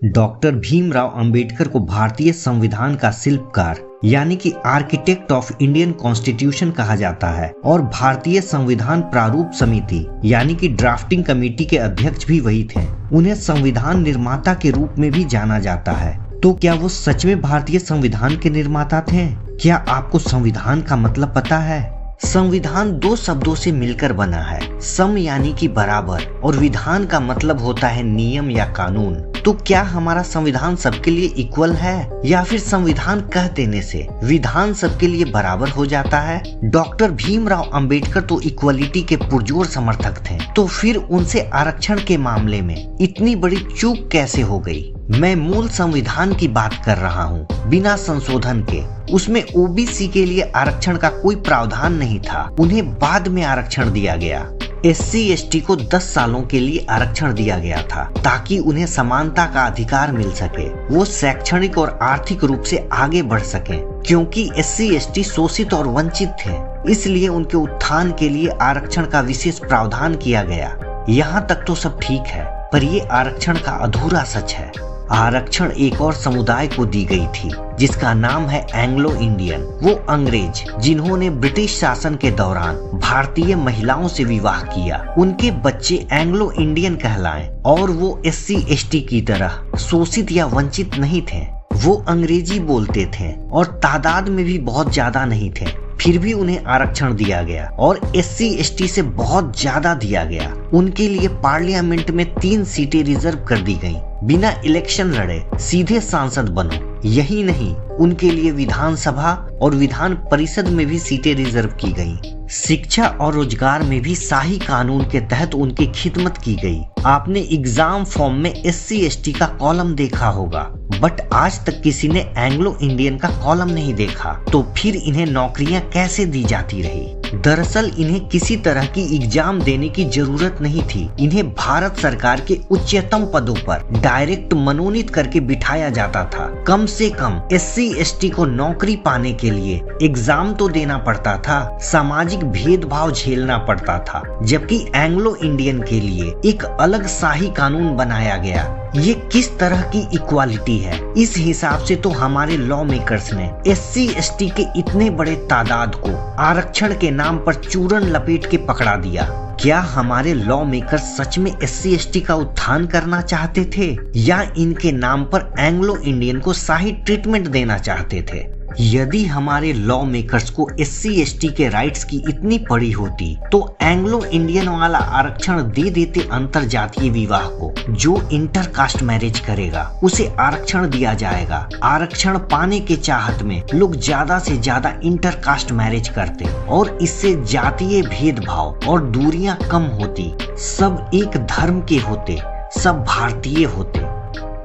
Doctor Bhimrao Ambedkar को भारतीय संविधान का शिल्पकार यानी कि आर्किटेक्ट ऑफ इंडियन कॉन्स्टिट्यूशन कहा जाता है और भारतीय संविधान प्रारूप समिति यानी कि ड्राफ्टिंग कमेटी के अध्यक्ष भी वही थे। उन्हें संविधान निर्माता के रूप में भी जाना जाता है। तो क्या वो सच में भारतीय संविधान के निर्माता थे? क्या आपको संविधान का मतलब पता है? संविधान दो शब्दों से मिलकर बना है, सम यानी कि बराबर और विधान का मतलब होता है नियम या कानून। तो क्या हमारा संविधान सबके लिए इक्वल है या फिर संविधान कह देने से विधान सबके लिए बराबर हो जाता है? डॉक्टर भीमराव अंबेडकर तो इक्वलिटी के पुरजोर समर्थक थे, तो फिर उनसे आरक्षण के मामले में इतनी बड़ी चूक कैसे हो गई? मैं मूल संविधान की बात कर रहा हूँ, बिना संशोधन के। उसमें ओबीसी के लिए आरक्षण का कोई प्रावधान नहीं था, उन्हें बाद में आरक्षण दिया गया। SC/ST को 10 सालों के लिए आरक्षण दिया गया था ताकि उन्हें समानता का अधिकार मिल सके, वो शैक्षणिक और आर्थिक रूप से आगे बढ़ सके। क्योंकि SC/ST शोषित और वंचित थे, इसलिए उनके उत्थान के लिए आरक्षण का विशेष प्रावधान किया गया। यहाँ तक तो सब ठीक है, पर ये आरक्षण का अधूरा सच है। आरक्षण एक और समुदाय को दी गई थी जिसका नाम है एंग्लो इंडियन। वो अंग्रेज जिन्होंने ब्रिटिश शासन के दौरान भारतीय महिलाओं से विवाह किया, उनके बच्चे एंग्लो इंडियन कहलाएं और वो SC/ST की तरह शोषित या वंचित नहीं थे। वो अंग्रेजी बोलते थे और तादाद में भी बहुत ज्यादा नहीं थे, फिर भी उन्हें आरक्षण दिया गया और SC/ST से बहुत ज्यादा दिया गया। उनके लिए पार्लियामेंट में 3 सीटें रिजर्व कर दी गईं। बिना इलेक्शन लड़े सीधे सांसद बनो। यही नहीं, उनके लिए विधानसभा और विधान परिषद में भी सीटें रिजर्व की गईं। शिक्षा और रोजगार में भी शाही कानून के तहत उनकी खिदमत की गई। आपने एग्जाम फॉर्म में SC/ST का कॉलम देखा होगा, बट आज तक किसी ने एंग्लो इंडियन का कॉलम नहीं देखा। तो फिर इन्हें नौकरियां कैसे दी जाती रही? दरअसल इन्हें किसी तरह की एग्जाम देने की जरूरत नहीं थी। इन्हें भारत सरकार के उच्चतम पदों पर डायरेक्ट मनोनीत करके बिठाया जाता था। कम से कम SC/ST को नौकरी पाने के लिए एग्जाम तो देना पड़ता था, सामाजिक भेदभाव झेलना पड़ता था, जबकि एंग्लो इंडियन के लिए एक अलग शाही कानून बनाया गया। ये किस तरह की इक्वालिटी है? इस हिसाब से तो हमारे लॉ मेकर्स ने SC/ST के इतने बड़े तादाद को आरक्षण के नाम पर चूरन लपेट के पकड़ा दिया। क्या हमारे लॉ मेकर्स सच में SC/ST का उत्थान करना चाहते थे या इनके नाम पर एंग्लो इंडियन को शाही ट्रीटमेंट देना चाहते थे? यदि हमारे लॉ मेकर्स को SC/ST के राइट्स की इतनी पड़ी होती तो एंग्लो इंडियन वाला आरक्षण दे देते अंतर जातीय विवाह को। जो इंटर कास्ट मैरिज करेगा उसे आरक्षण दिया जाएगा। आरक्षण पाने के चाहत में लोग ज्यादा से ज्यादा इंटर कास्ट मैरिज करते और इससे जातीय भेदभाव और दूरियां कम होती। सब एक धर्म के होते, सब भारतीय होते।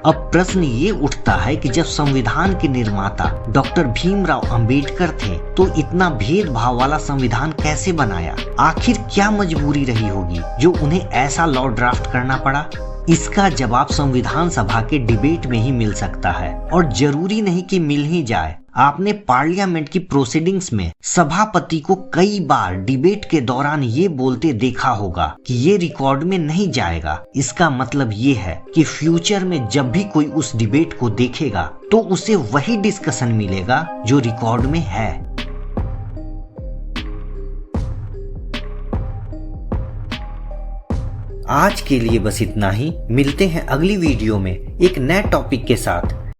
अब प्रश्न ये उठता है कि जब संविधान के निर्माता डॉक्टर भीमराव अंबेडकर थे तो इतना भेदभाव वाला संविधान कैसे बनाया? आखिर क्या मजबूरी रही होगी जो उन्हें ऐसा लॉ ड्राफ्ट करना पड़ा? इसका जवाब संविधान सभा के डिबेट में ही मिल सकता है और जरूरी नहीं कि मिल ही जाए। आपने पार्लियामेंट की प्रोसीडिंग्स में सभापति को कई बार डिबेट के दौरान ये बोलते देखा होगा कि ये रिकॉर्ड में नहीं जाएगा। इसका मतलब ये है कि फ्यूचर में जब भी कोई उस डिबेट को देखेगा तो उसे वही डिस्कशन मिलेगा जो रिकॉर्ड में है। आज के लिए बस इतना ही। मिलते हैं अगली वीडियो में एक नए टॉपिक के साथ।